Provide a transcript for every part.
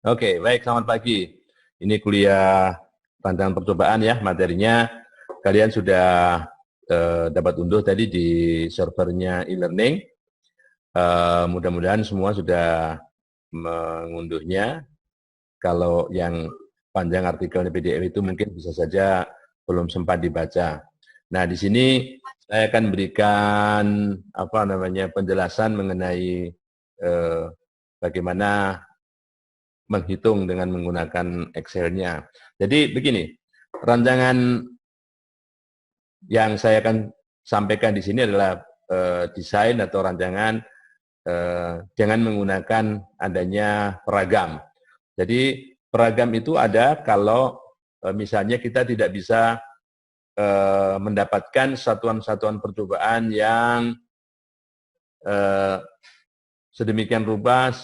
Oke, baik, selamat pagi. Ini kuliah rancangan percobaan ya, materinya. Kalian sudah dapat unduh tadi di servernya e-learning. Mudah-mudahan semua sudah mengunduhnya. Kalau yang panjang artikelnya PDF itu mungkin bisa saja belum sempat dibaca. Nah, di sini saya akan berikan penjelasan mengenai bagaimana menghitung dengan menggunakan Excel-nya. Jadi begini, rancangan yang saya akan sampaikan di sini adalah desain atau rancangan dengan menggunakan adanya peragam. Jadi peragam itu ada kalau misalnya kita tidak bisa mendapatkan satuan-satuan percobaan yang sedemikian rupa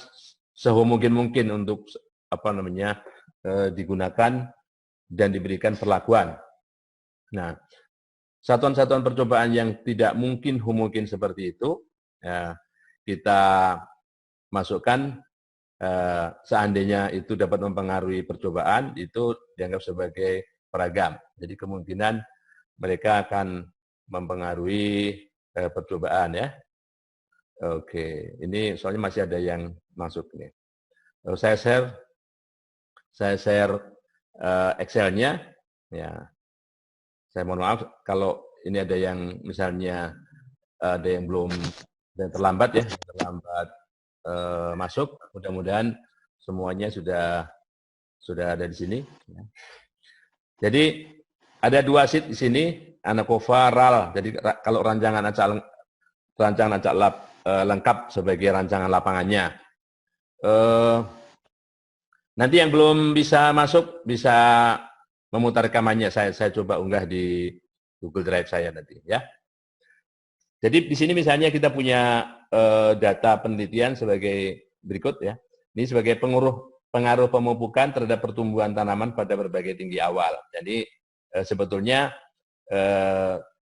semungkin-mungkin untuk digunakan dan diberikan perlakuan. Nah, satuan-satuan percobaan yang tidak mungkin homogen seperti itu, ya, kita masukkan seandainya itu dapat mempengaruhi percobaan, itu dianggap sebagai peragam. Jadi kemungkinan mereka akan mempengaruhi percobaan ya. Oke, ini soalnya masih ada yang masuk nih. Saya share Excel-nya. Ya, saya mohon maaf kalau ini ada yang misalnya ada yang belum dan terlambat ya, terlambat masuk. Mudah-mudahan semuanya sudah ada di sini. Ya. Jadi ada dua sheet di sini, Anakova, RAL. Jadi kalau rancangan acak lengkap sebagai rancangan lapangannya. Nanti yang belum bisa masuk bisa memutar rekamannya. Saya coba unggah di Google Drive saya nanti ya. Jadi di sini misalnya kita punya data penelitian sebagai berikut ya. Ini sebagai pengaruh pemupukan terhadap pertumbuhan tanaman pada berbagai tinggi awal. Jadi sebetulnya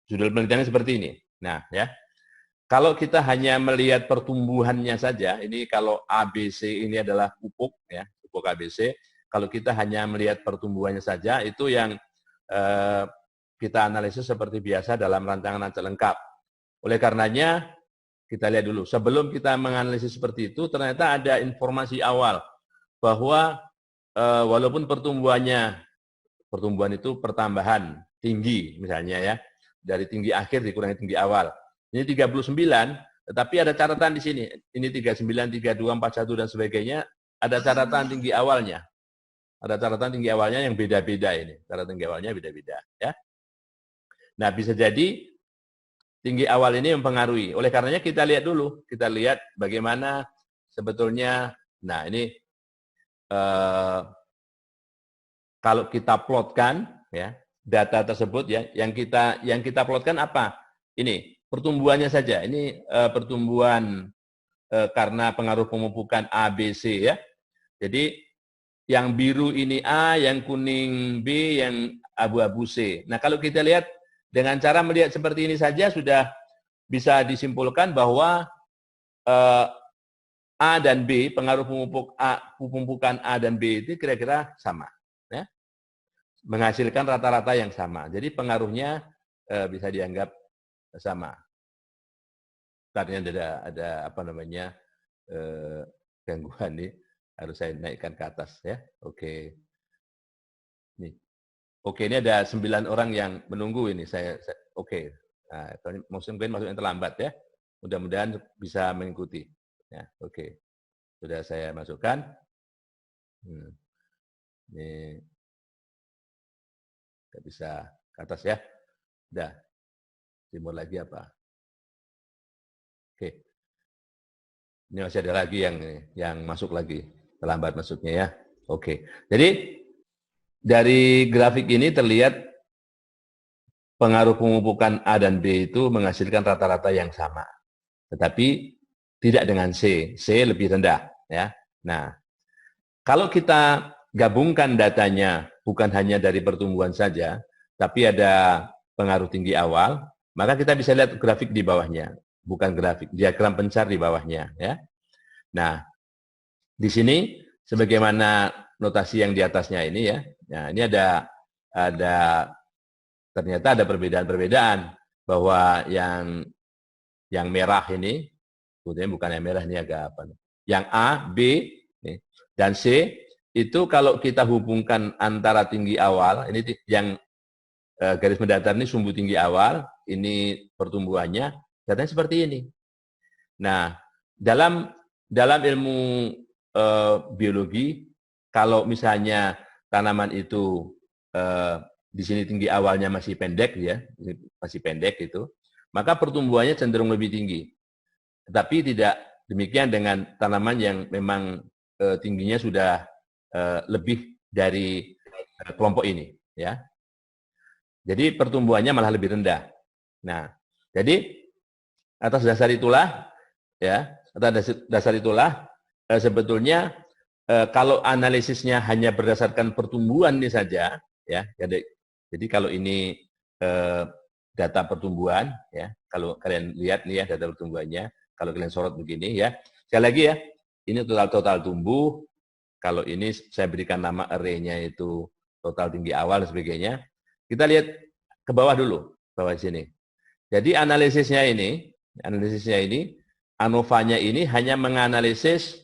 judul penelitiannya seperti ini. Nah ya. Kalau kita hanya melihat pertumbuhannya saja, ini kalau ABC ini adalah pupuk ya, pupuk ABC. Kalau kita hanya melihat pertumbuhannya saja, itu yang kita analisis seperti biasa dalam rancangan acak lengkap. Oleh karenanya, kita lihat dulu. Sebelum kita menganalisis seperti itu, ternyata ada informasi awal bahwa walaupun pertumbuhan itu pertambahan tinggi misalnya ya, dari tinggi akhir dikurangi tinggi awal. Ini 39, tetapi ada catatan di sini. Ini 39, 32, 41 dan sebagainya, ada catatan tinggi awalnya. Ada catatan tinggi awalnya yang beda-beda ini. Catatan tinggi awalnya beda-beda ya. Nah, bisa jadi tinggi awal ini mempengaruhi. Oleh karenanya kita lihat dulu, kita lihat bagaimana sebetulnya. Nah, ini kalau kita plotkan ya, data tersebut ya, yang kita plotkan apa? Ini pertumbuhannya saja. Ini pertumbuhan karena pengaruh pemupukan A, B, C ya. Jadi yang biru ini A, yang kuning B, yang abu-abu C. Nah, kalau kita lihat dengan cara melihat seperti ini saja sudah bisa disimpulkan bahwa A dan B, pengaruh pemupukan A dan B itu kira-kira sama. Ya. Menghasilkan rata-rata yang sama. Jadi pengaruhnya bisa dianggap sama. Tadinya ada gangguan nih, harus saya naikkan ke atas ya. Oke. Nih. Oke, ini ada 9 orang yang menunggu ini. Oke. Nah, mungkin masuk yang terlambat ya. Mudah-mudahan bisa mengikuti. Ya, oke. Sudah saya masukkan. Ini nggak bisa ke atas ya. Udah. Timur lagi apa? Oke. Ini masih ada lagi yang masuk lagi. Terlambat masuknya ya. Oke. Jadi dari grafik ini terlihat pengaruh pemupukan A dan B itu menghasilkan rata-rata yang sama. Tetapi tidak dengan C. C lebih rendah ya. Nah, kalau kita gabungkan datanya bukan hanya dari pertumbuhan saja, tapi ada pengaruh tinggi awal, maka kita bisa lihat grafik di bawahnya, bukan grafik, diagram pencar di bawahnya ya. Nah, di sini sebagaimana notasi yang di atasnya ini ya. Nah, ini ada ternyata ada perbedaan-perbedaan bahwa yang merah ini, sebetulnya bukan yang merah ini agak apa? Yang A, B, dan C itu kalau kita hubungkan antara tinggi awal, ini yang garis mendatar ini sumbu tinggi awal, ini pertumbuhannya, datanya seperti ini. Nah, dalam ilmu biologi, kalau misalnya tanaman itu di sini tinggi awalnya masih pendek ya, masih pendek itu, maka pertumbuhannya cenderung lebih tinggi. Tetapi tidak demikian dengan tanaman yang memang tingginya sudah lebih dari kelompok ini, ya. Jadi pertumbuhannya malah lebih rendah. Nah, jadi atas dasar itulah, ya, atas dasar itulah sebetulnya kalau analisisnya hanya berdasarkan pertumbuhan ini saja, ya. Jadi kalau ini data pertumbuhan, ya, kalau kalian lihat nih ya data pertumbuhannya, kalau kalian sorot begini ya, sekali lagi ya, ini total tumbuh. Kalau ini saya berikan nama array-nya itu total tinggi awal dan sebagainya. Kita lihat ke bawah dulu, bawah sini. Jadi analisisnya ini, ANOVA-nya ini hanya menganalisis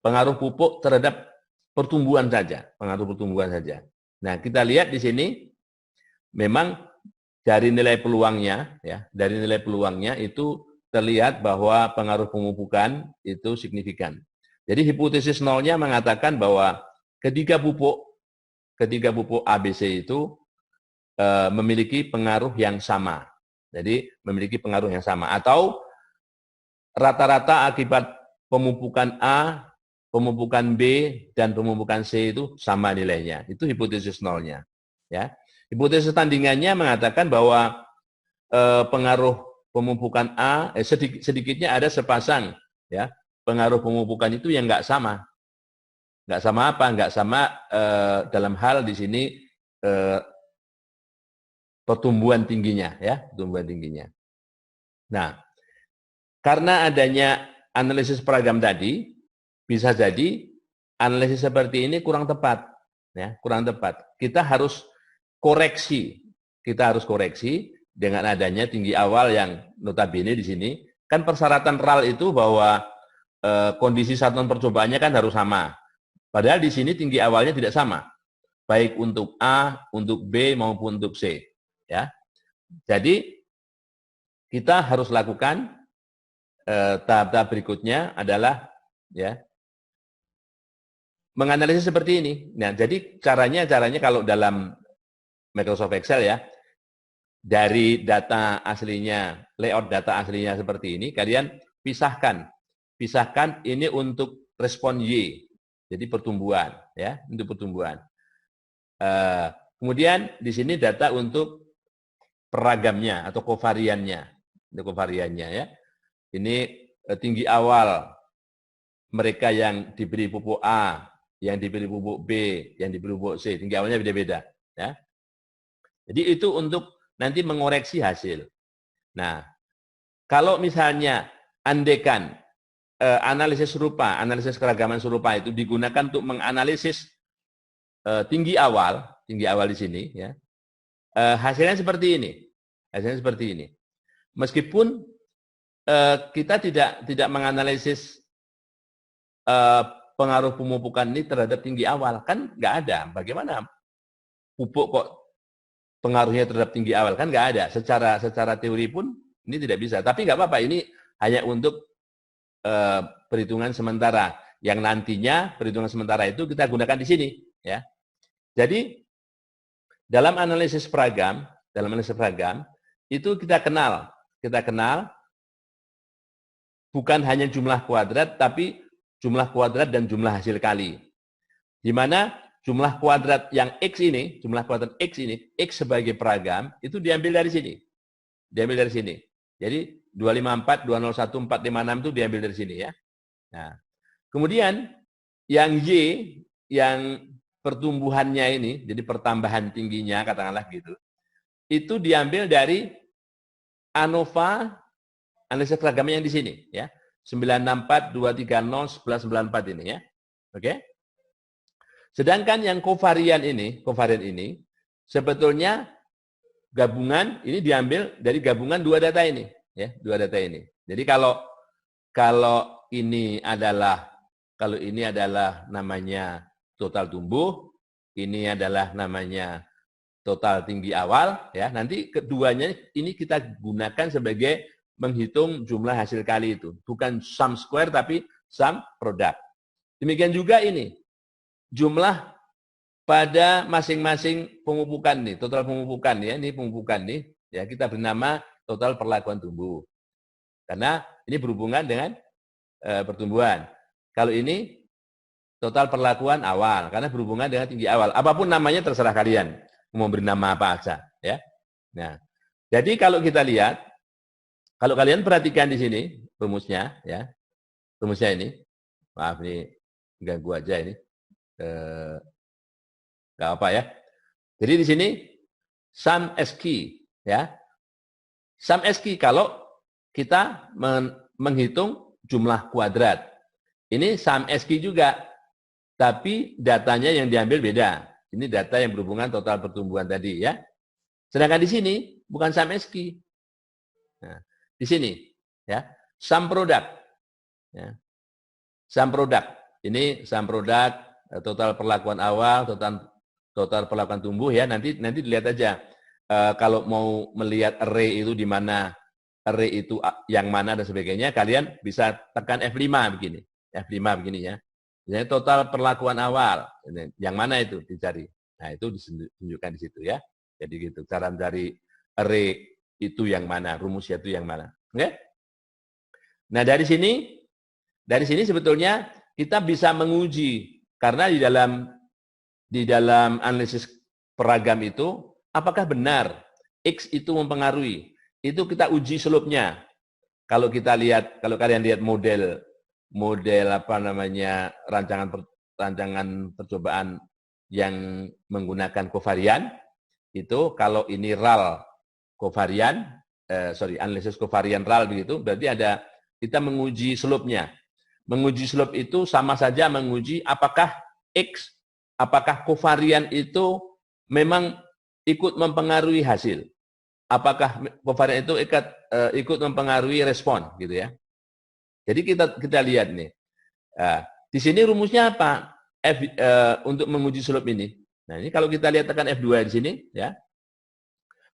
pengaruh pupuk terhadap pertumbuhan saja, pengaruh pertumbuhan saja. Nah, kita lihat di sini, memang dari nilai peluangnya, ya, dari nilai peluangnya itu terlihat bahwa pengaruh pemupukan itu signifikan. Jadi hipotesis nolnya mengatakan bahwa ketiga pupuk ABC itu memiliki pengaruh yang sama. Jadi memiliki pengaruh yang sama. Atau rata-rata akibat pemupukan A, pemupukan B, dan pemupukan C itu sama nilainya. Itu hipotesis nolnya. Ya. Hipotesis tandingannya mengatakan bahwa pengaruh pemupukan A, sedikitnya ada sepasang, ya, pengaruh pemupukan itu yang nggak sama. Nggak sama apa? Nggak sama dalam hal di sini pertumbuhan tingginya, ya, pertumbuhan tingginya. Nah, karena adanya analisis peragam tadi, bisa jadi analisis seperti ini kurang tepat, ya, kurang tepat. Kita harus koreksi dengan adanya tinggi awal yang notabene di sini kan persyaratan RAL itu bahwa kondisi satuan percobaannya kan harus sama. Padahal di sini tinggi awalnya tidak sama, baik untuk A, untuk B maupun untuk C. Ya, jadi kita harus lakukan tahap-tahap berikutnya adalah ya menganalisis seperti ini. Nah, jadi caranya kalau dalam Microsoft Excel ya, dari data aslinya, layout data aslinya seperti ini, kalian pisahkan ini untuk respon Y, jadi pertumbuhan, ya, untuk pertumbuhan. Kemudian di sini data untuk peragamnya atau kovariannya, ya. Ini tinggi awal mereka yang diberi pupuk A, yang diberi pupuk B, yang diberi pupuk C, tinggi awalnya beda-beda, ya. Jadi itu untuk nanti mengoreksi hasil. Nah, kalau misalnya andekan analisis keragaman serupa itu digunakan untuk menganalisis tinggi awal di sini, ya, hasilnya seperti ini. Meskipun kita tidak menganalisis pengaruh pemupukan ini terhadap tinggi awal, kan nggak ada. Bagaimana pupuk kok pengaruhnya terhadap tinggi awal, kan nggak ada. Secara teori pun ini tidak bisa. Tapi nggak apa-apa, ini hanya untuk perhitungan sementara. Yang nantinya perhitungan sementara itu kita gunakan di sini, ya. Jadi dalam analisis peragam itu kita kenal bukan hanya jumlah kuadrat, tapi jumlah kuadrat dan jumlah hasil kali. Di mana jumlah kuadrat yang X ini, X sebagai peragam, itu diambil dari sini. Jadi 254, 201, 456 itu diambil dari sini, ya. Nah, kemudian yang Y, yang pertumbuhannya ini, jadi pertambahan tingginya, katakanlah gitu, itu diambil dari ANOVA, analisis keragamnya yang di sini, ya. 964, 230, 1194 ini ya. Oke. Sedangkan yang kovarian ini sebetulnya gabungan ini diambil dari gabungan dua data ini, ya, dua data ini. Jadi kalau ini adalah namanya total tumbuh, ini adalah namanya total tinggi awal, ya. Nanti keduanya ini kita gunakan sebagai menghitung jumlah hasil kali itu, bukan sum square tapi sum product. Demikian juga ini jumlah pada masing-masing pemupukan nih, total pemupukan ya, ini pemupukan nih, ya kita bernama total perlakuan tumbuh. Karena ini berhubungan dengan pertumbuhan. Kalau ini total perlakuan awal, karena berhubungan dengan tinggi awal. Apapun namanya terserah kalian, mau beri nama apa aja, ya. Nah, jadi kalau kita lihat, kalau kalian perhatikan di sini rumusnya, ya, rumusnya ini, maaf ini ganggu aja ini. Nggak apa ya. Jadi di sini sum SQ ya. Sum SQ kalau kita menghitung jumlah kuadrat. Ini sum SQ juga, tapi datanya yang diambil beda. Ini data yang berhubungan total pertumbuhan tadi ya. Sedangkan di sini bukan sum SQ. Nah, di sini ya, sum product. Ya. Sum product. Ini sum product total perlakuan awal, total perlakuan tumbuh ya, nanti dilihat aja. Kalau mau melihat array itu di mana, array itu yang mana dan sebagainya, kalian bisa tekan F5 begini. F5 begini ya. Jadi total perlakuan awal, yang mana itu dicari. Nah, itu ditunjukkan di situ ya. Jadi gitu, cara mencari array itu yang mana, rumusnya itu yang mana. Oke? Nah, dari sini sebetulnya kita bisa menguji, karena di dalam analisis peragam itu, apakah benar X itu mempengaruhi? Itu kita uji slope-nya. Kalau kita lihat, kalau kalian lihat model apa namanya rancangan percobaan yang menggunakan kovarian, itu kalau ini RAL kovarian, analisis kovarian RAL begitu, berarti ada kita menguji slope-nya. Menguji slope itu sama saja menguji apakah X, apakah kovarian itu memang ikut mempengaruhi hasil. Apakah kovarian itu ikut mempengaruhi respon, gitu ya. Jadi kita lihat nih. Di sini rumusnya apa? Untuk menguji slope ini. Nah, ini kalau kita lihat tekan F2 di sini, ya.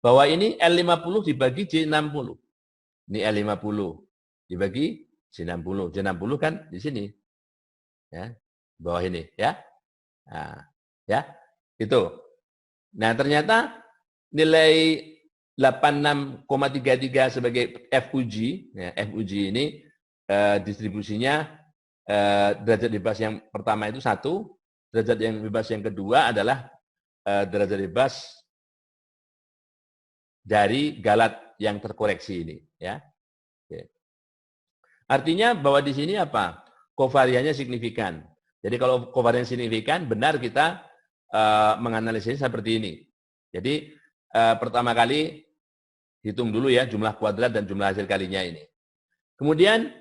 Bahwa ini L50 dibagi J60. Ini L50 dibagi J60. J60 kan di sini. Ya, bawah ini, ya. Nah, ya, itu. Nah, ternyata nilai 86,33 sebagai FUG, ya, FUG ini distribusinya derajat bebas yang pertama itu 1, derajat yang bebas yang kedua adalah derajat bebas dari galat yang terkoreksi ini, ya. Oke. Artinya bahwa di sini apa? Kovariannya signifikan. Jadi kalau kovarian signifikan, benar kita menganalisis seperti ini. Jadi pertama kali hitung dulu ya jumlah kuadrat dan jumlah hasil kalinya ini. Kemudian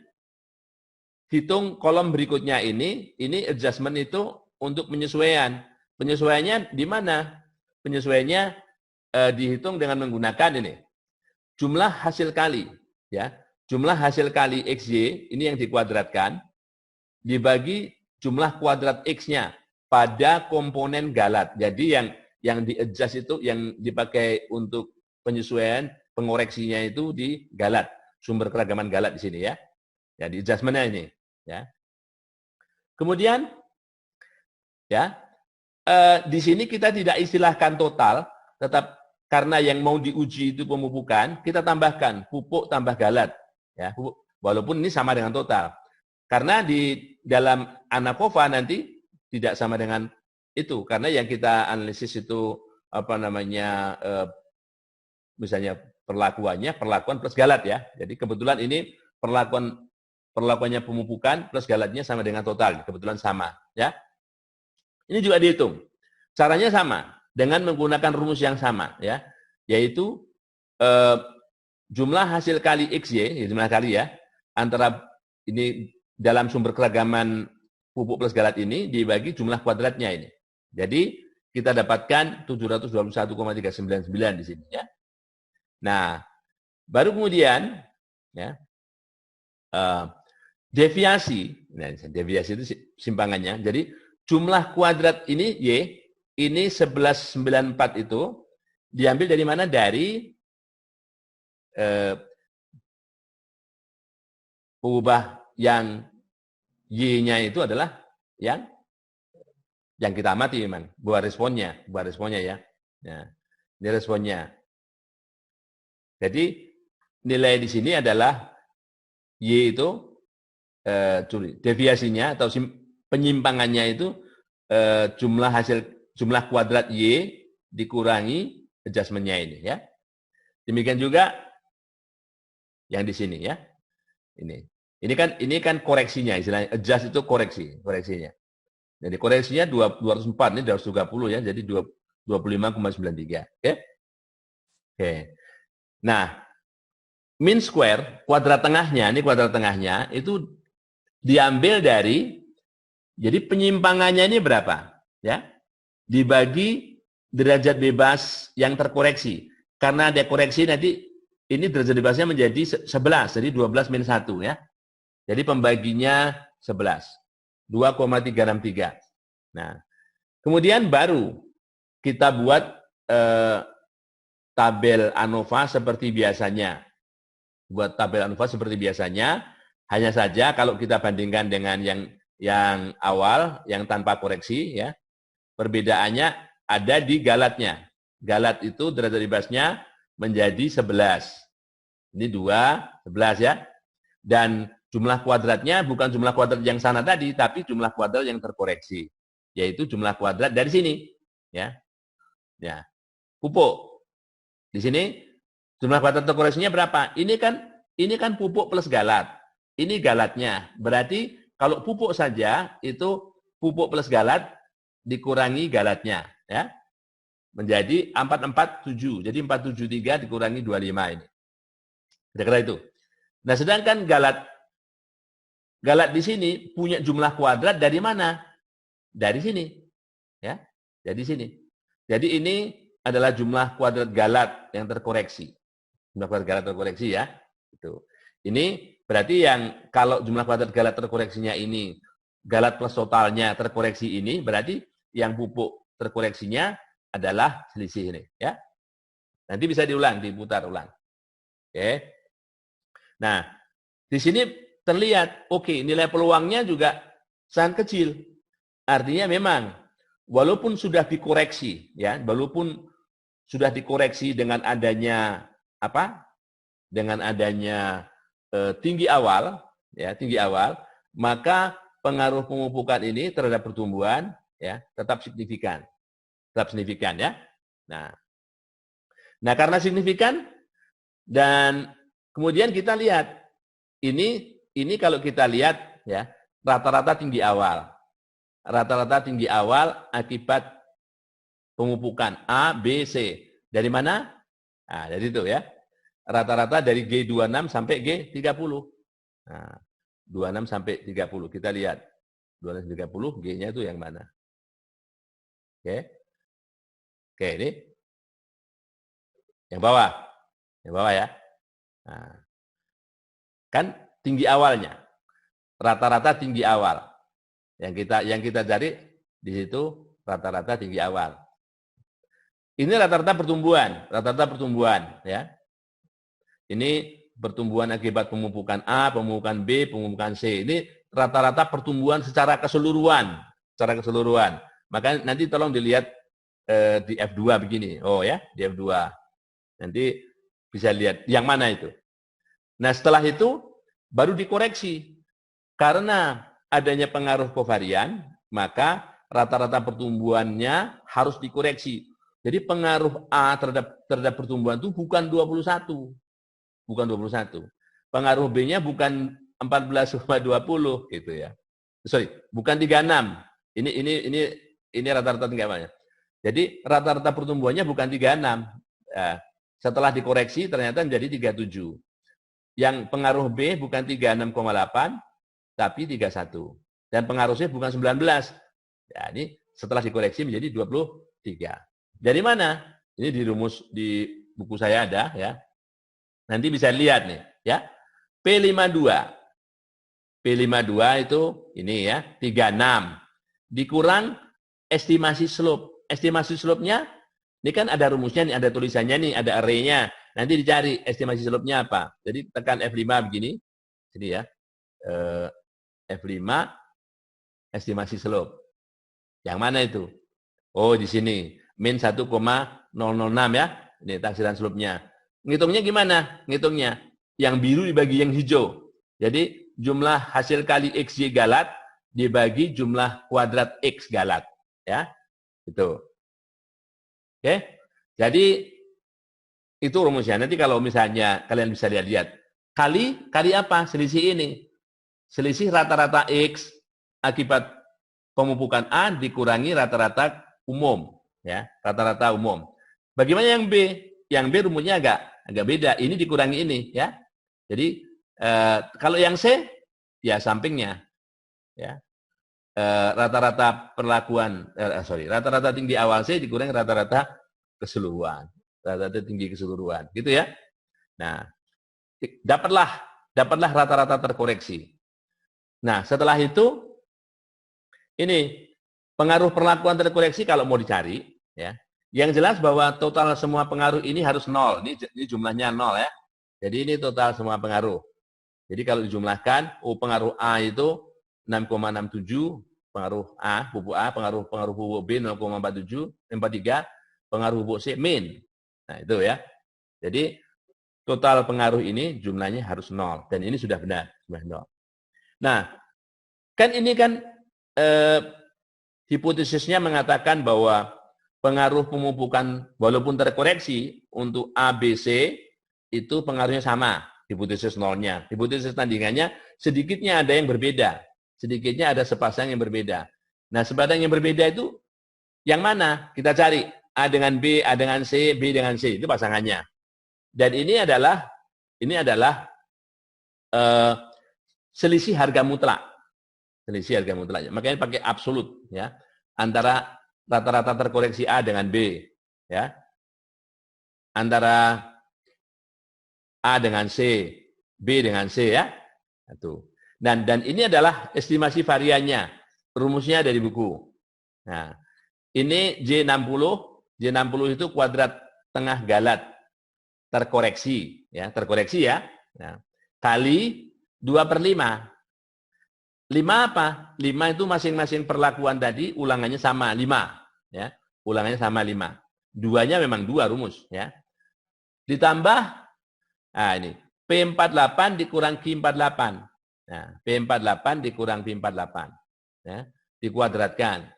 hitung kolom berikutnya ini adjustment itu untuk penyesuaian. Penyesuaiannya di mana? Penyesuaiannya dihitung dengan menggunakan ini jumlah hasil kali, ya. Jumlah hasil kali XY ini yang dikuadratkan dibagi jumlah kuadrat X-nya pada komponen galat. Jadi yang di-adjust itu, yang dipakai untuk penyesuaian, pengoreksinya itu di galat. Sumber keragaman galat di sini ya. Ya, di adjustment-nya ini. Ya. Kemudian, ya, di sini kita tidak istilahkan total, tetap karena yang mau diuji itu pemupukan, kita tambahkan pupuk tambah galat. Ya, walaupun ini sama dengan total. Karena di dalam ANAKOVA nanti tidak sama dengan itu, karena yang kita analisis itu apa namanya, misalnya perlakuan plus galat ya. Jadi kebetulan ini perlakuannya pemupukan plus galatnya sama dengan total, kebetulan sama ya. Ini juga dihitung. Caranya sama dengan menggunakan rumus yang sama ya, yaitu jumlah hasil kali XY, jumlah kali ya, antara ini dalam sumber keragaman pupuk plus galat ini dibagi jumlah kuadratnya ini. Jadi kita dapatkan 721,399 di sini ya. Nah, baru kemudian ya deviasi. Nah, deviasi itu simpangannya. Jadi jumlah kuadrat ini Y, ini 1194 itu diambil dari mana? Dari pengubah yang Y-nya itu adalah yang kita amati memang, buah responnya ya. Nah, ini responnya. Jadi nilai di sini adalah Y itu deviasinya atau penyimpangannya itu jumlah kuadrat Y dikurangi adjustment-nya ini ya. Demikian juga yang di sini ya. Ini kan koreksinya, istilahnya adjust itu koreksinya. Jadi koreksinya 204 ini 230 ya, jadi 25,93. Oke? Oke. Nah, mean square kuadrat tengahnya, ini kuadrat tengahnya itu diambil dari, jadi penyimpangannya ini berapa? Ya, dibagi derajat bebas yang terkoreksi. Karena ada koreksi nanti ini derajat bebasnya menjadi 11, jadi 12 min 1 ya. Jadi pembaginya 11. 2,363. Nah, kemudian baru kita buat tabel ANOVA seperti biasanya. Buat tabel ANOVA seperti biasanya, hanya saja kalau kita bandingkan dengan yang awal, yang tanpa koreksi, ya, perbedaannya ada di galatnya. Galat itu derajat bebasnya menjadi 11. Ini 2, 11 ya. Dan jumlah kuadratnya bukan jumlah kuadrat yang sana tadi, tapi jumlah kuadrat yang terkoreksi. Yaitu jumlah kuadrat dari sini. Ya, pupuk. Di sini jumlah kuadrat terkoreksinya berapa? Ini kan pupuk plus galat. Ini galatnya. Berarti kalau pupuk saja itu pupuk plus galat dikurangi galatnya, ya. Menjadi 447. Jadi 473 dikurangi 25 ini. Kira-kira itu. Nah, sedangkan galat di sini punya jumlah kuadrat dari mana? Dari sini. Ya. Dari sini. Jadi ini adalah jumlah kuadrat galat yang terkoreksi. Jumlah kuadrat galat terkoreksi ya. Itu. Ini berarti yang kalau jumlah kuadrat galat terkoreksinya ini, galat plus totalnya terkoreksi ini, berarti yang pupuk terkoreksinya adalah selisih ini. Ya. Nanti bisa diulang, diputar ulang. Oke. Nah, di sini terlihat, oke, nilai peluangnya juga sangat kecil. Artinya memang, walaupun sudah dikoreksi, ya, walaupun sudah dikoreksi dengan adanya apa? Dengan adanya tinggi awal, ya, tinggi awal, maka pengaruh pemupukan ini terhadap pertumbuhan, ya, tetap signifikan ya. Nah, karena signifikan dan kemudian kita lihat ini kalau kita lihat ya, rata-rata tinggi awal. Rata-rata tinggi awal akibat pemupukan A, B, C. Dari mana? Nah, dari itu ya. Rata-rata dari G26 sampai G30. Nah, 26 sampai 30. Kita lihat. 26 sampai 30, G-nya itu yang mana? Oke. Oke, ini. Yang bawah. Yang bawah ya. Nah, kan tinggi awalnya. Rata-rata tinggi awal. Yang kita cari di situ rata-rata tinggi awal. Ini rata-rata pertumbuhan, ya. Ini pertumbuhan akibat pemupukan A, pemupukan B, pemupukan C. Ini rata-rata pertumbuhan secara keseluruhan, Maka nanti tolong dilihat di F2 begini. Oh ya, di F2. Nanti bisa lihat yang mana itu. Nah, setelah itu baru dikoreksi. Karena adanya pengaruh kovarian, maka rata-rata pertumbuhannya harus dikoreksi. Jadi pengaruh A terhadap pertumbuhan itu bukan 21. Bukan 21. Pengaruh B-nya bukan 14,20 gitu ya. Sorry, bukan 36. Ini rata-rata tinggi awalnya. Jadi rata-rata pertumbuhannya bukan 36. Nah, setelah dikoreksi ternyata menjadi 37. Yang pengaruh B bukan 36,8, tapi 31. Dan pengaruh C bukan 19. Ya, ini setelah dikoreksi menjadi 23. Dari mana? Ini di rumus di buku saya ada ya. Nanti bisa lihat nih ya. P52. P52 itu ini ya, 36. Dikurang estimasi slope. Estimasi slope-nya ini kan ada rumusnya nih, ada tulisannya nih, ada array-nya. Nanti dicari estimasi slope-nya apa. Jadi tekan F5 begini. Jadi ya. F5 estimasi slope. Yang mana itu? Oh, di sini. Min 1,006 ya. Ini taksiran slope-nya. Ngitungnya gimana? Ngitungnya. Yang biru dibagi yang hijau. Jadi jumlah hasil kali XY galat dibagi jumlah kuadrat X galat. Ya. Itu. Oke. Jadi itu rumusnya. Nanti kalau misalnya kalian bisa lihat-lihat. Kali apa? Selisih ini. Selisih rata-rata X akibat pemupukan A dikurangi rata-rata umum. Ya, rata-rata umum. Bagaimana yang B? Yang B rumusnya agak beda. Ini dikurangi ini. Ya. Jadi kalau yang C, ya sampingnya. Ya. Rata-rata rata-rata tinggi awal C dikurangi rata-rata keseluruhan. Rata-rata tinggi keseluruhan. Gitu ya. Nah, dapatlah rata-rata terkoreksi. Nah, setelah itu, ini pengaruh perlakuan terkoreksi kalau mau dicari, ya. Yang jelas bahwa total semua pengaruh ini harus 0. Ini jumlahnya 0 ya. Jadi ini total semua pengaruh. Jadi kalau dijumlahkan, pengaruh A itu 6,67, pengaruh A, pupuk A, pengaruh pupuk B 0,47, 43, pengaruh pupuk C min. Nah, itu ya. Jadi total pengaruh ini jumlahnya harus 0 dan ini sudah benar, sudah 0. Nah, kan ini kan hipotesisnya mengatakan bahwa pengaruh pemupukan walaupun terkoreksi untuk A, B, C itu pengaruhnya sama. Hipotesis nolnya. Hipotesis tandingannya sedikitnya ada yang berbeda. Sedikitnya ada sepasang yang berbeda. Nah, sepasang yang berbeda itu yang mana? Kita cari A dengan B, A dengan C, B dengan C. Itu pasangannya. Dan ini adalah selisih harga mutlak. Selisih harga mutlaknya. Makanya pakai absolut ya. Antara rata-rata terkoreksi A dengan B ya. Antara A dengan C, B dengan C ya. Itu. Dan ini adalah estimasi variannya. Rumusnya dari buku. Nah, ini J60. J60 itu kuadrat tengah galat terkoreksi ya, terkoreksi ya. Nah, kali 2/5. 5 apa? 5 itu masing-masing perlakuan tadi ulangannya sama 5 ya. Ulangannya sama 5. Duanya memang 2 rumus ya. Ditambah ini P48 dikurang Q48. Nah, P48 dikurang Q48 ya. Dikuadratkan.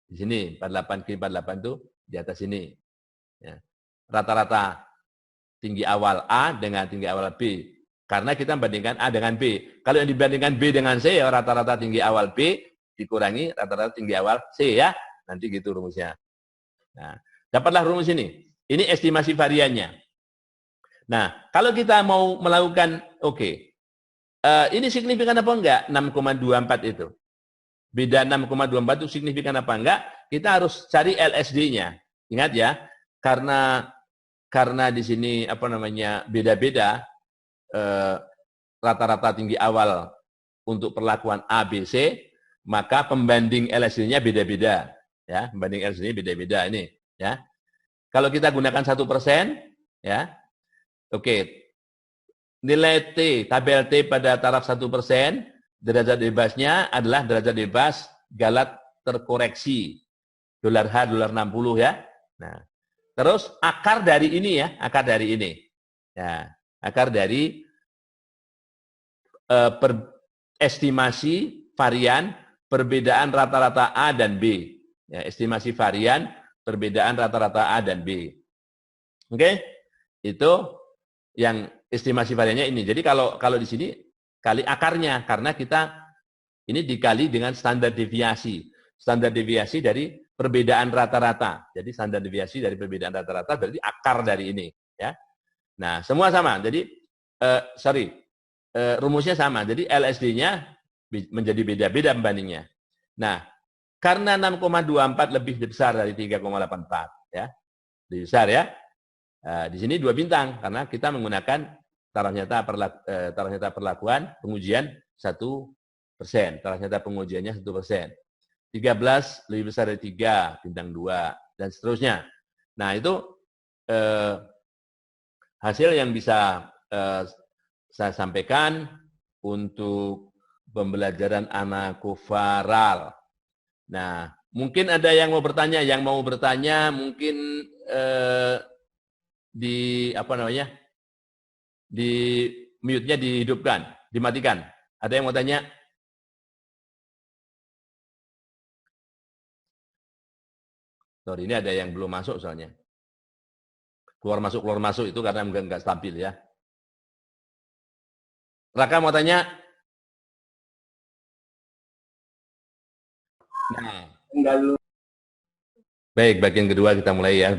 Di sini 48 Q48 itu di atas ini. Ya. Rata-rata tinggi awal A dengan tinggi awal B. Karena kita bandingkan A dengan B. Kalau yang dibandingkan B dengan C, ya rata-rata tinggi awal B dikurangi rata-rata tinggi awal C ya. Nanti gitu rumusnya. Nah, dapatlah rumus ini. Ini estimasi variannya. Nah, kalau kita mau melakukan, ini signifikan apa enggak? 6,24 itu. Beda 6,24 itu signifikan apa enggak? Kita harus cari LSD-nya. Ingat ya, karena di sini beda-beda rata-rata tinggi awal untuk perlakuan A, B, C, maka pembanding LSD-nya beda-beda. Ya, pembanding LSD-nya beda-beda ini. Ya, kalau kita gunakan 1%, ya, nilai T, tabel T pada taraf 1%, derajat bebasnya adalah derajat bebas galat terkoreksi. Dolar H, dolar 60 ya. Nah, terus akar dari ini ya, akar dari ini. Ya, akar dari estimasi varian perbedaan rata-rata A dan B. Ya, estimasi varian perbedaan rata-rata A dan B. Oke? Itu yang estimasi variannya ini. Jadi kalau di sini kali akarnya karena kita ini dikali dengan standar deviasi. Standar deviasi dari perbedaan rata-rata. Jadi standar deviasi dari perbedaan rata-rata berarti akar dari ini, ya. Nah, semua sama. Jadi rumusnya sama. Jadi LSD-nya menjadi beda-beda pembandingnya. Nah, karena 6,24 lebih besar dari 3,84 ya. Lebih besar ya. Di sini 2 bintang karena kita menggunakan taraf nyata perlakuan pengujian 1%. Taraf nyata pengujiannya 1%. 13 lebih besar dari 3, bintang 2, dan seterusnya. Nah, itu hasil yang bisa saya sampaikan untuk pembelajaran anakofaral. Nah, mungkin ada yang mau bertanya, mungkin di mute-nya dihidupkan, dimatikan. Ada yang mau tanya? Sorry, ini ada yang belum masuk soalnya. Keluar masuk itu karena enggak stabil ya. Raka mau tanya? Nah, enggak dulu. Baik, bagian kedua kita mulai ya.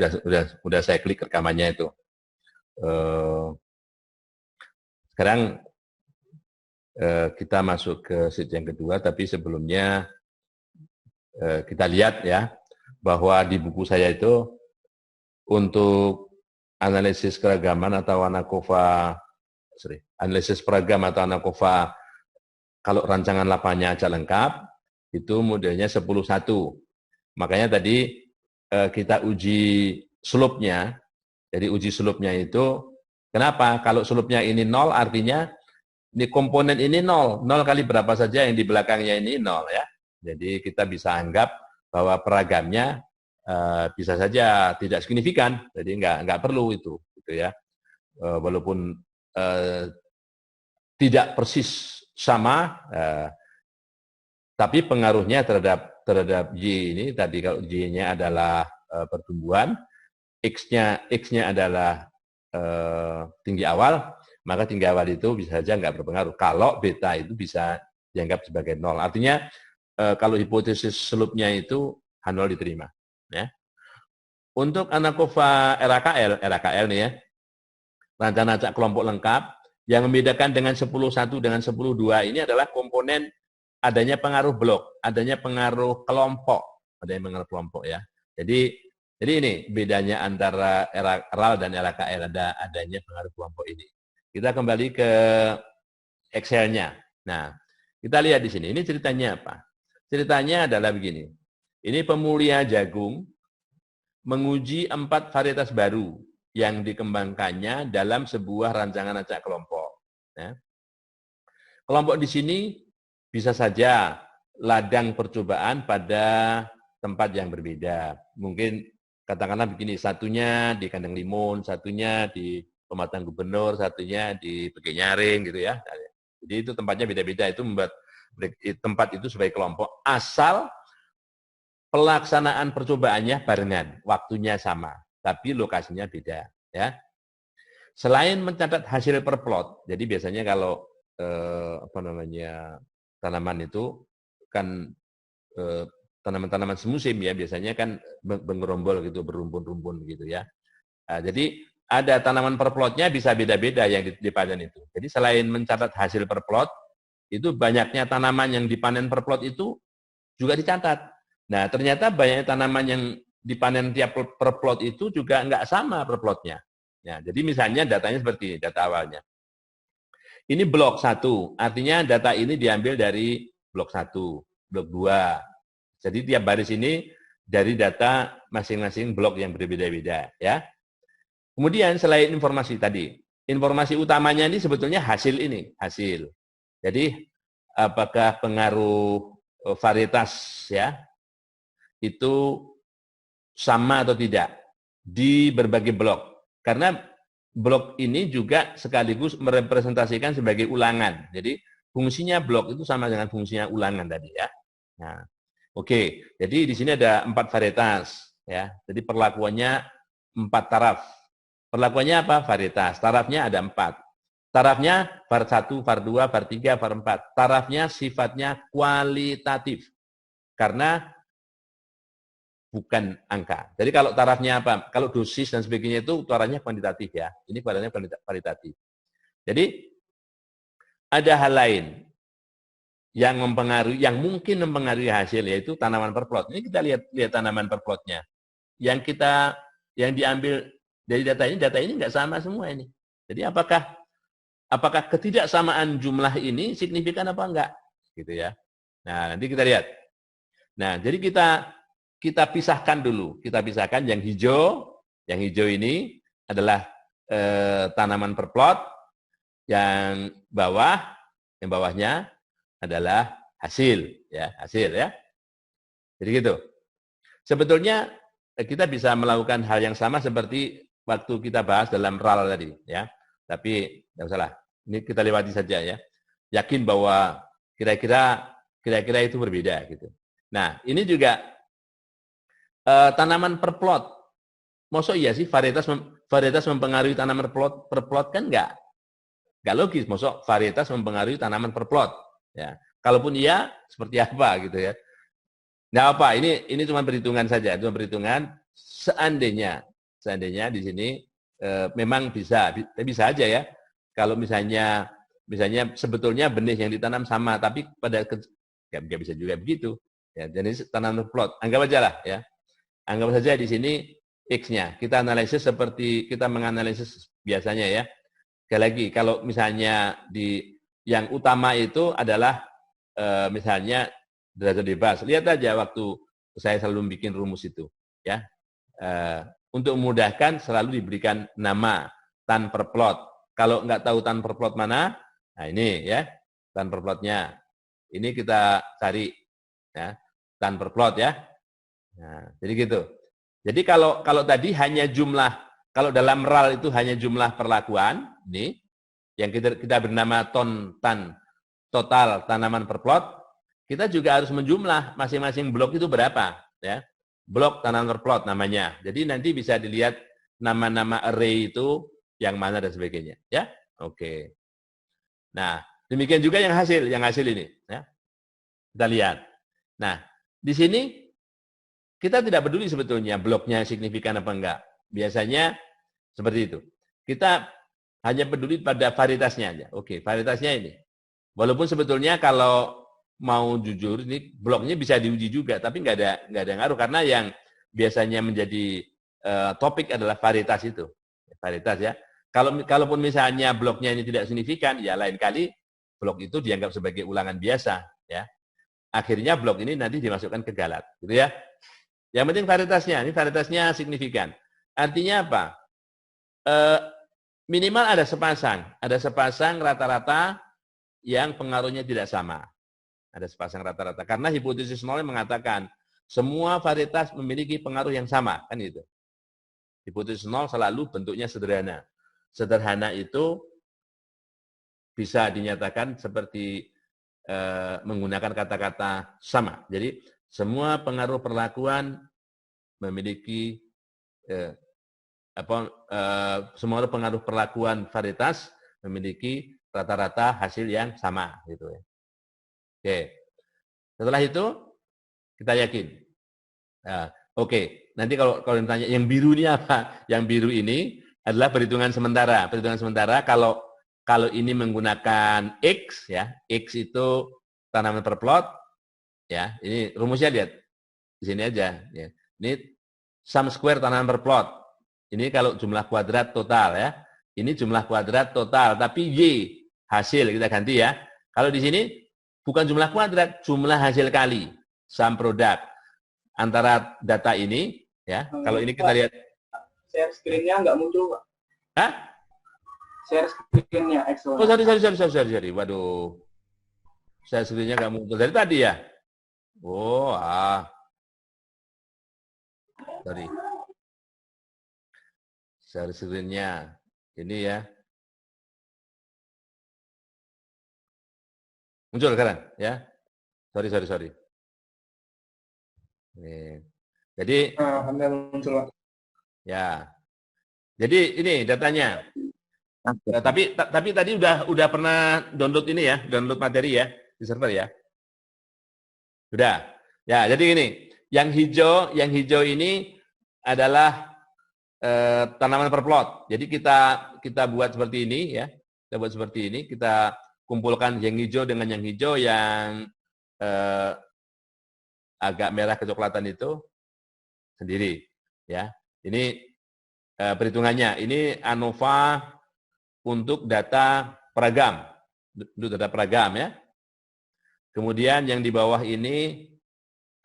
Udah saya klik rekamannya itu. Sekarang kita masuk ke sheet yang kedua, tapi sebelumnya kita lihat ya bahwa di buku saya itu untuk analisis keragaman atau analisis peragam atau ANAKOFA kalau rancangan lapannya aja lengkap itu modelnya 10-1. Makanya tadi kita uji slope-nya. Jadi uji slope-nya itu kenapa? Kalau slope-nya ini 0 artinya ini komponen ini 0 kali berapa saja yang di belakangnya ini 0 ya. Jadi kita bisa anggap bahwa peragamnya bisa saja tidak signifikan, jadi nggak perlu itu, gitu ya. Walaupun tidak persis sama, tapi pengaruhnya terhadap Y ini tadi kalau Y-nya adalah pertumbuhan, X-nya adalah tinggi awal, maka tinggi awal itu bisa saja nggak berpengaruh. Kalau beta itu bisa dianggap sebagai 0. Artinya kalau hipotesis slope-nya itu H0 diterima. Ya. Untuk ANAKOFA RAKL nih ya, rancangan acak kelompok lengkap, yang membedakan dengan 10-1 dengan 10-2 ini adalah komponen adanya pengaruh blok, adanya pengaruh kelompok, ya. Jadi ini bedanya antara RAL dan RAKL, adanya pengaruh kelompok ini. Kita kembali ke Excel-nya. Nah, kita lihat di sini. Ini ceritanya apa? Ceritanya adalah begini. Ini pemulia jagung menguji 4 varietas baru yang dikembangkannya dalam sebuah rancangan acak kelompok. Ya. Kelompok di sini bisa saja ladang percobaan pada tempat yang berbeda. Mungkin katakanlah begini, satunya di Kandang Limun, satunya di Pematang Gubernur, satunya di Pegenyaring gitu ya. Jadi itu tempatnya beda-beda, itu membuat tempat itu sebagai kelompok asal pelaksanaan percobaannya barengan, waktunya sama, tapi lokasinya beda. Ya. Selain mencatat hasil per plot, jadi biasanya kalau tanaman itu kan tanaman-tanaman semusim ya, biasanya kan bergerombol gitu, berumpun-rumpun gitu ya. Nah, jadi ada tanaman per plotnya bisa beda-beda yang dipanen itu. Jadi selain mencatat hasil per plot, itu banyaknya tanaman yang dipanen per plot itu juga dicatat. Nah, ternyata banyak tanaman yang dipanen tiap per plot itu juga nggak sama per plotnya. Ya, jadi misalnya datanya seperti ini, data awalnya. Ini blok 1, artinya data ini diambil dari blok 1, blok 2. Jadi tiap baris ini dari data masing-masing blok yang berbeda-beda. Ya. Kemudian selain informasi tadi, informasi utamanya ini sebetulnya hasil ini, hasil. Jadi apakah pengaruh varietas ya itu sama atau tidak di berbagai blok. Karena blok ini juga sekaligus merepresentasikan sebagai ulangan. Jadi fungsinya blok itu sama dengan fungsinya ulangan tadi ya. Nah, oke. Jadi di sini ada 4 varietas ya. Jadi perlakuannya 4 taraf. Perlakuannya apa? Varietas. Tarafnya ada 4. Tarafnya var 1, var 2, var 3, var 4. Tarafnya sifatnya kualitatif. Karena bukan angka. Jadi kalau tarafnya apa? Kalau dosis dan sebagainya itu tarafnya kuantitatif ya. Ini tarafnya kualitatif. Jadi ada hal lain. yang mungkin mempengaruhi hasil yaitu tanaman per plot. Ini kita lihat tanaman per plotnya. Yang diambil dari data ini nggak sama semua ini. Jadi apakah ketidaksamaan jumlah ini signifikan apa enggak? Gitu ya. Nah, nanti kita lihat. Nah, jadi kita pisahkan dulu. Kita pisahkan yang hijau ini adalah tanaman per plot, yang bawahnya adalah hasil ya. Jadi gitu. Sebetulnya kita bisa melakukan hal yang sama seperti waktu kita bahas dalam RAL tadi ya. Tapi tidak usahlah. Ini kita lewati saja ya. Yakin bahwa kira-kira itu berbeda gitu. Nah, ini juga tanaman per plot. Masa iya sih varietas mempengaruhi tanaman per plot kan enggak logis. Masa varietas mempengaruhi tanaman per plot. Ya, kalaupun iya, seperti apa gitu ya? Nggak apa, ini cuma perhitungan saja, seandainya di sini memang bisa aja ya. Kalau misalnya sebetulnya benih yang ditanam sama, tapi nggak bisa juga begitu. Ya, jadi tanaman plot, anggap aja lah ya. Anggap saja di sini X-nya. Kita analisis seperti kita menganalisis biasanya ya. Sekali lagi, kalau misalnya yang utama itu adalah misalnya derajat bebas. Lihat aja waktu saya selalu bikin rumus itu, ya. Untuk memudahkan selalu diberikan nama tan per plot. Kalau nggak tahu tan per plot mana, nah ini ya tan per plotnya. Ini kita cari ya tan per plot ya. Nah, jadi gitu. Jadi kalau tadi hanya jumlah, kalau dalam RAL itu hanya jumlah perlakuan, ini yang kita bernama tan total tanaman per plot, kita juga harus menjumlah masing-masing blok itu berapa, ya. Blok tanaman per plot namanya. Jadi nanti bisa dilihat nama-nama array itu yang mana dan sebagainya, ya. Oke. Nah, demikian juga yang hasil ini, ya. Kita lihat. Nah, di sini kita tidak peduli sebetulnya bloknya signifikan apa enggak. Biasanya seperti itu. Kita hanya peduli pada varietasnya aja. Oke, varietasnya ini. Walaupun sebetulnya kalau mau jujur, ini bloknya bisa diuji juga, tapi nggak ada ngaruh karena yang biasanya menjadi topik adalah varietas itu, varietas ya. Kalaupun misalnya bloknya ini tidak signifikan, ya lain kali blok itu dianggap sebagai ulangan biasa, ya. Akhirnya blok ini nanti dimasukkan ke galat, gitu ya. Yang penting varietasnya, ini varietasnya signifikan. Artinya apa? Minimal ada sepasang rata-rata yang pengaruhnya tidak sama. Ada sepasang rata-rata. Karena hipotesis nol mengatakan semua varietas memiliki pengaruh yang sama, kan itu. Hipotesis nol selalu bentuknya sederhana. Sederhana itu bisa dinyatakan seperti menggunakan kata-kata sama. Jadi semua pengaruh perlakuan memiliki semua pengaruh perlakuan varietas memiliki rata-rata hasil yang sama gitu ya. Oke. Setelah itu kita yakin. Nah, oke. Nanti kalau ditanya yang biru ini apa? Yang biru ini adalah perhitungan sementara. Perhitungan sementara kalau ini menggunakan X ya. X itu tanaman per plot ya. Ini rumusnya lihat. Di sini aja ya. Ini sum square tanaman per plot. Ini kalau jumlah kuadrat total ya. Ini jumlah kuadrat total, tapi Y hasil kita ganti ya. Kalau di sini bukan jumlah kuadrat, jumlah hasil kali sum product antara data ini ya. Kalau ini kita lihat share screen-nya nggak muncul, Pak. Hah? Share screen-nya Excel. Oh, sorry. Waduh. Share screen-nya nggak muncul dari tadi ya. Oh, sorry. Share screen-nya ini ya. Muncul sekarang ya. Sorry. Nih. Jadi muncul, Pak. Ya. Jadi ini datanya. Tapi tadi udah pernah download ini ya, download materi ya di server ya. Sudah. Ya, jadi ini yang hijau ini adalah tanaman per plot. Jadi kita buat seperti ini ya. Kita buat seperti ini, kita kumpulkan yang hijau dengan yang hijau yang agak merah kecoklatan itu sendiri. Ya, ini perhitungannya. Ini ANOVA untuk data peragam, ya. Kemudian yang di bawah ini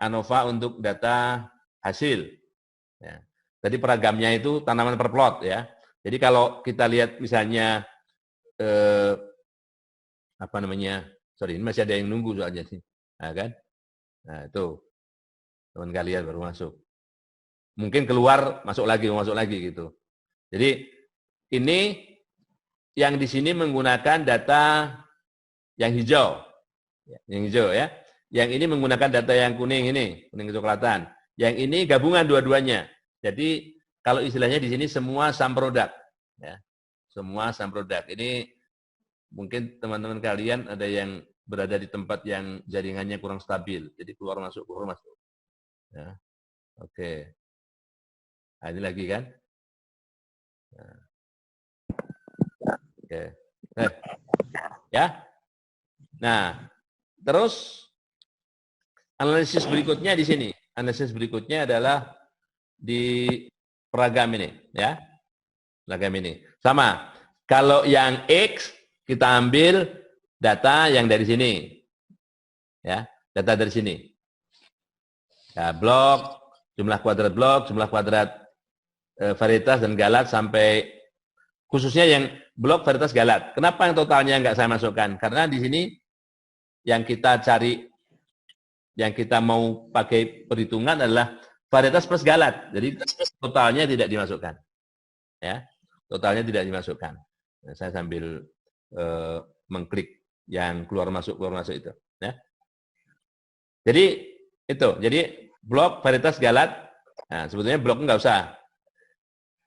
ANOVA untuk data hasil. Ya. Jadi peragamnya itu tanaman per plot, ya. Jadi kalau kita lihat misalnya apa namanya? Sorry, ini masih ada yang nunggu soalnya sih. Nah, kan? Nah, itu teman kalian baru masuk. Mungkin keluar, masuk lagi gitu. Jadi ini yang di sini menggunakan data yang hijau. Yang hijau ya. Yang ini menggunakan data yang kuning ini, kuning kecoklatan. Yang ini gabungan dua-duanya. Jadi kalau istilahnya di sini semua sum product, ya. Semua sum product. Ini mungkin teman-teman kalian ada yang berada di tempat yang jaringannya kurang stabil. Jadi keluar masuk. Ya. Oke. Nah, ini lagi kan? Nah. Oke. Ya. Nah, terus analisis berikutnya di sini. Analisis berikutnya adalah di peragam ini, ya. Peragam ini. Sama. Kalau yang X kita ambil data yang dari sini. Ya, data dari sini. Ya, blok, jumlah kuadrat blok, jumlah kuadrat varietas dan galat sampai khususnya yang blok varietas galat. Kenapa yang totalnya nggak saya masukkan? Karena di sini yang kita cari, yang kita mau pakai perhitungan adalah varietas plus galat. Jadi totalnya tidak dimasukkan. Ya, totalnya tidak dimasukkan. Nah, saya sambil mengklik yang keluar masuk itu. Ya. Jadi itu, jadi blok varietas galat. Nah, sebetulnya blok nggak usah.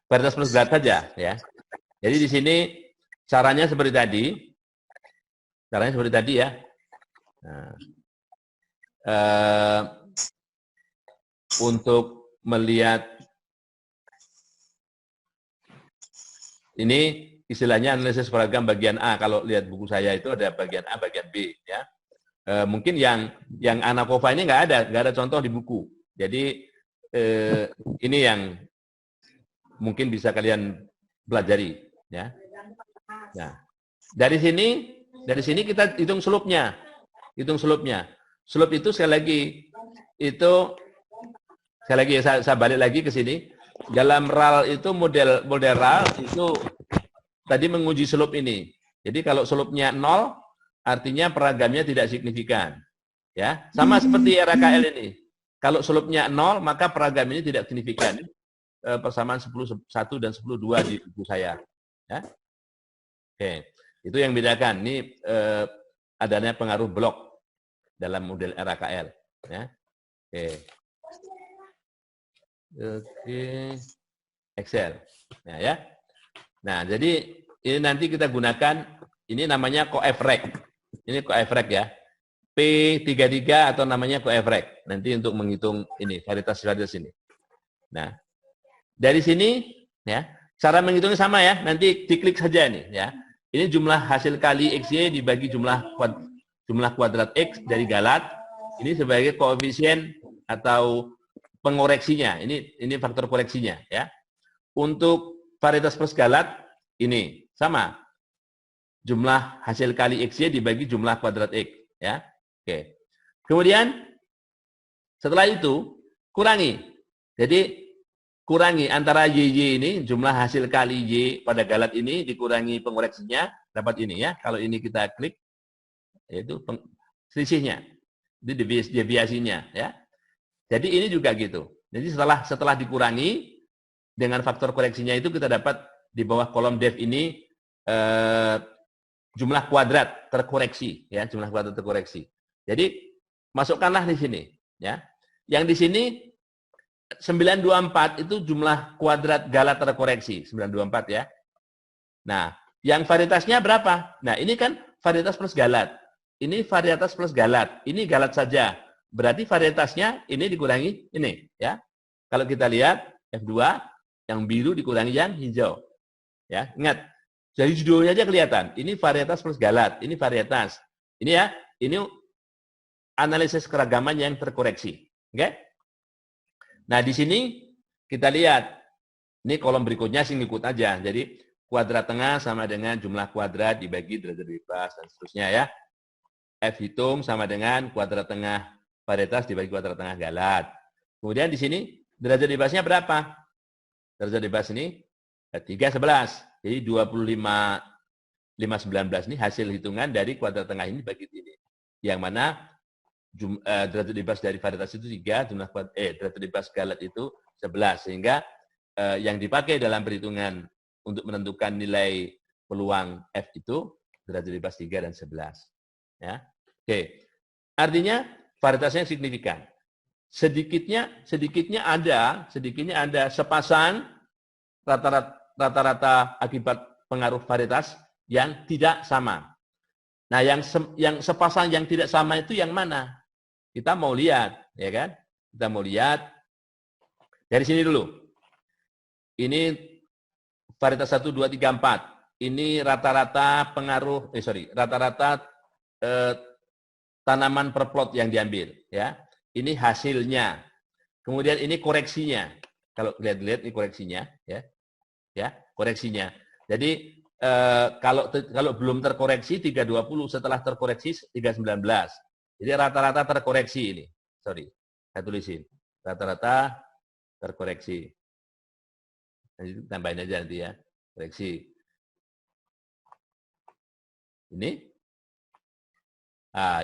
Varietas plus galat saja, ya. Jadi di sini caranya seperti tadi. Caranya seperti tadi ya. Nah, untuk melihat ini istilahnya analisis peragam bagian A. Kalau lihat buku saya itu ada bagian A, bagian B, ya. Mungkin yang ANOVA ini nggak ada contoh di buku. Jadi ini yang mungkin bisa kalian pelajari, ya. Nah, dari sini kita hitung slopnya. Slope itu sekali lagi saya balik lagi ke sini. Dalam RAL itu model RAL itu tadi menguji slope ini. Jadi kalau slope-nya 0 artinya peragamnya tidak signifikan. Ya, sama seperti RKL ini. Kalau slope-nya 0 maka peragam ini tidak signifikan. Persamaan 10-1 dan 10-2 di buku saya. Ya. Oke, itu yang bedakan. Ini adanya pengaruh blok dalam model RKL. Ya. Oke. Excel. Ya. Nah, jadi ini nanti kita gunakan, ini namanya coefrec. Ini coefrec ya. P33 atau namanya coefrec. Nanti untuk menghitung ini, varietas ini. Nah, dari sini ya, cara menghitungnya sama ya. Nanti diklik saja nih ya. Ini jumlah hasil kali XY dibagi jumlah kuadrat X dari galat. Ini sebagai koefisien atau pengoreksinya. Ini faktor koreksinya ya. Untuk varietas plus galat ini sama. Jumlah hasil kali XY dibagi jumlah kuadrat X ya. Oke. Kemudian setelah itu kurangi. Jadi kurangi antara YY ini, jumlah hasil kali Y pada galat ini, dikurangi pengoreksinya, dapat ini ya. Kalau ini kita klik, yaitu selisihnya. Itu deviasinya ya. Jadi ini juga gitu. Jadi setelah dikurangi, dengan faktor koreksinya itu kita dapat di bawah kolom def ini, jumlah kuadrat terkoreksi. Ya, jumlah kuadrat terkoreksi. Jadi, masukkanlah di sini. Ya. Yang di sini, 924 itu jumlah kuadrat galat terkoreksi, 924 ya. Nah, yang varietasnya berapa? Nah, ini kan varietas plus galat. Ini varietas plus galat. Ini galat saja. Berarti varietasnya ini dikurangi ini ya. Kalau kita lihat F2 yang biru dikurangi yang hijau. Ya, ingat Dari judulnya aja kelihatan. Ini varietas plus galat. Ini varietas. Ini ya. Ini analisis keragaman yang terkoreksi. Oke? Nah, di sini kita lihat. Ini kolom berikutnya sih ngikut aja. Jadi, kuadrat tengah sama dengan jumlah kuadrat dibagi derajat bebas dan seterusnya ya. F hitung sama dengan kuadrat tengah varietas dibagi kuadrat tengah galat. Kemudian di sini derajat bebasnya berapa? Derajat bebas ini 3,11. Jadi 25,519 ini hasil hitungan dari kuadrat tengah ini bagi ini. Yang mana derajat bebas dari varietas itu 3, derajat bebas galat itu 11. Sehingga yang dipakai dalam perhitungan untuk menentukan nilai peluang F itu derajat bebas 3 dan 11. Ya. Oke. Artinya varietasnya signifikan. Sedikitnya ada sepasang rata-rata akibat pengaruh varietas yang tidak sama. Nah, yang sepasang yang tidak sama itu yang mana? Kita mau lihat, ya kan? Kita mau lihat dari sini dulu. Ini varietas 1, 2, 3, 4. Ini rata-rata pengaruh, rata-rata tanaman per plot yang diambil, ya. Ini hasilnya. Kemudian ini koreksinya. Kalau lihat-lihat ini koreksinya, ya. Ya, koreksinya. Jadi kalau belum terkoreksi 320, setelah terkoreksi 319. Jadi rata-rata terkoreksi ini. Sorry, saya tulisin. Rata-rata terkoreksi. Nanti tambahin aja nanti ya. Koreksi. Ini.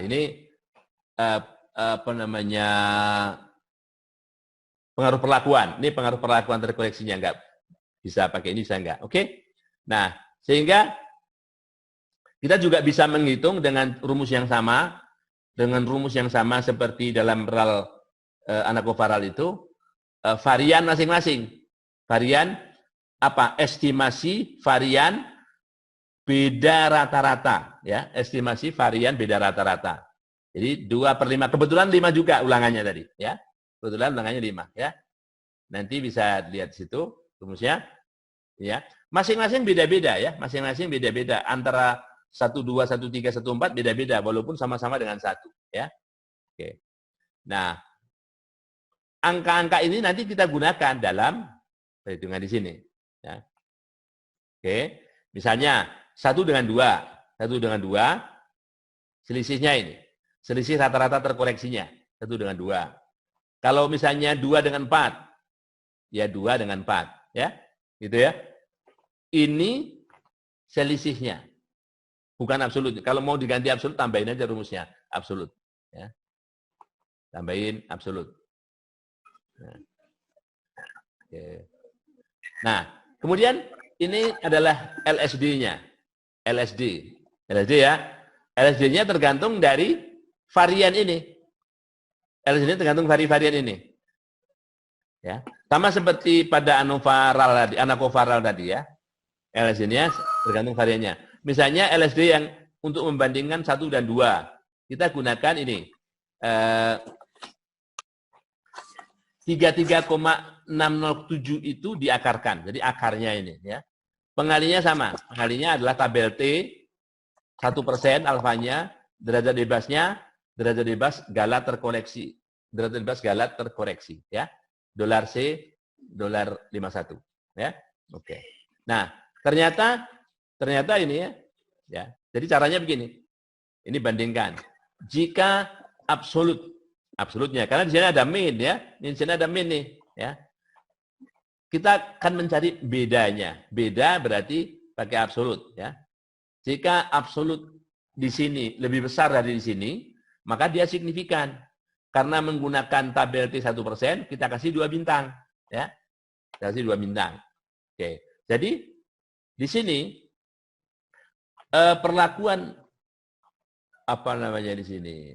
Ini apa namanya? Pengaruh perlakuan. Ini pengaruh perlakuan terkoreksinya enggak. Bisa pakai ini, bisa enggak. Oke? Nah, sehingga kita juga bisa menghitung dengan rumus yang sama, seperti dalam RAL anakovaral itu, varian masing-masing. Varian apa? Estimasi varian beda rata-rata. Ya, estimasi varian beda rata-rata. Jadi 2/5. Kebetulan 5 juga ulangannya tadi. Ya, kebetulan ulangannya 5. Ya, nanti bisa lihat di situ rumusnya. Ya, masing-masing beda-beda ya, masing-masing beda-beda antara 12, 13, 14 beda-beda walaupun sama-sama dengan 1 ya. Oke. Nah, angka-angka ini nanti kita gunakan dalam perhitungan di sini ya. Oke. Misalnya 1 dengan 2 selisihnya ini. Selisih rata-rata terkoreksinya 1 dengan 2. Kalau misalnya 2 dengan 4 ya 2 dengan 4 ya. Gitu ya. Ini selisihnya. Bukan absolut. Kalau mau diganti absolut, tambahin aja rumusnya. Absolut. Ya. Tambahin absolut. Nah. Oke. Nah, kemudian ini adalah LSD-nya. LSD ya. LSD-nya tergantung dari varian ini. LSD-nya tergantung dari varian ini. Ya. Sama seperti pada anakovaral tadi ya. LSD-nya tergantung variannya. Misalnya LSD yang untuk membandingkan 1 dan 2. Kita gunakan ini. 33,607 itu diakarkan. Jadi akarnya ini ya. Pengalinya sama. Pengalinya adalah tabel T 1% alfanya, derajat bebasnya, derajat bebas galat terkoreksi. Derajat bebas galat terkoreksi ya. Dolar C, dolar 51 ya. Oke. Nah, ternyata ini ya. Jadi caranya begini. Ini bandingkan. Jika absolutnya, karena di sini ada min ya. Di sini ada min nih ya. Kita akan mencari bedanya. Beda berarti pakai absolut ya. Jika absolut di sini lebih besar dari di sini, maka dia signifikan. Karena menggunakan tabel T 1%, kita kasih 2 bintang ya. Kasih 2 bintang. Oke. Jadi di sini perlakuan apa namanya di sini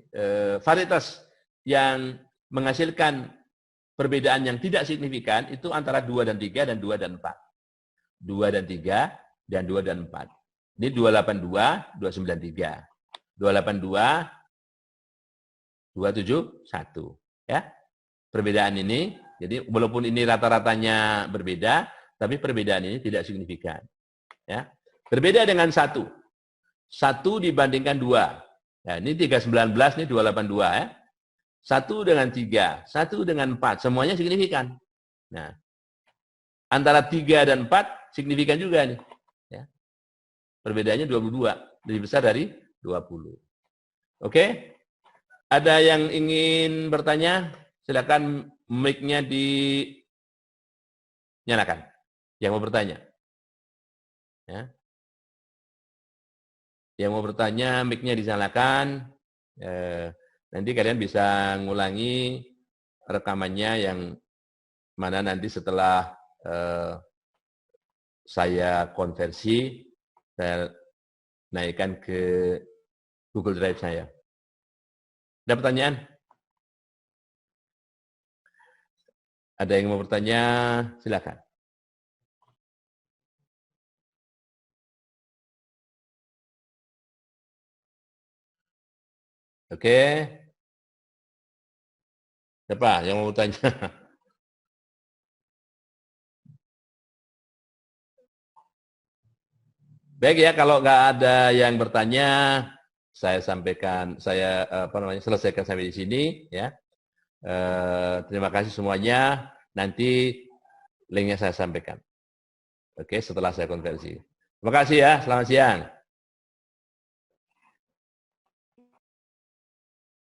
varietas yang menghasilkan perbedaan yang tidak signifikan itu antara 2 dan 3 dan 2 dan 4. 2 dan 3 dan 2 dan 4. Ini 282, 293. 282, 271 ya. Perbedaan ini jadi walaupun ini rata-ratanya berbeda, tapi perbedaan ini tidak signifikan. Ya. Berbeda dengan 1. 1 dibandingkan 2. Nah, ini 319, ini 282 ya. 1 dengan 3, 1 dengan 4, semuanya signifikan. Nah, antara 3 dan 4 signifikan juga nih. Ya. Perbedaannya 22, lebih besar dari 20. Oke? Ada yang ingin bertanya? Silakan mic-nya dinyalakan. Yang mau bertanya. Ya. Yang mau bertanya, mic-nya dinyalakan. Nanti kalian bisa ngulangi rekamannya yang mana nanti setelah saya konversi, saya naikkan ke Google Drive saya. Ada pertanyaan? Ada yang mau bertanya? Silakan. Oke. Siapa yang mau bertanya? Baik ya, kalau nggak ada yang bertanya, saya sampaikan, saya selesaikan sampai di sini ya. Terima kasih semuanya. Nanti linknya saya sampaikan. Oke, setelah saya konversi. Terima kasih ya. Selamat siang.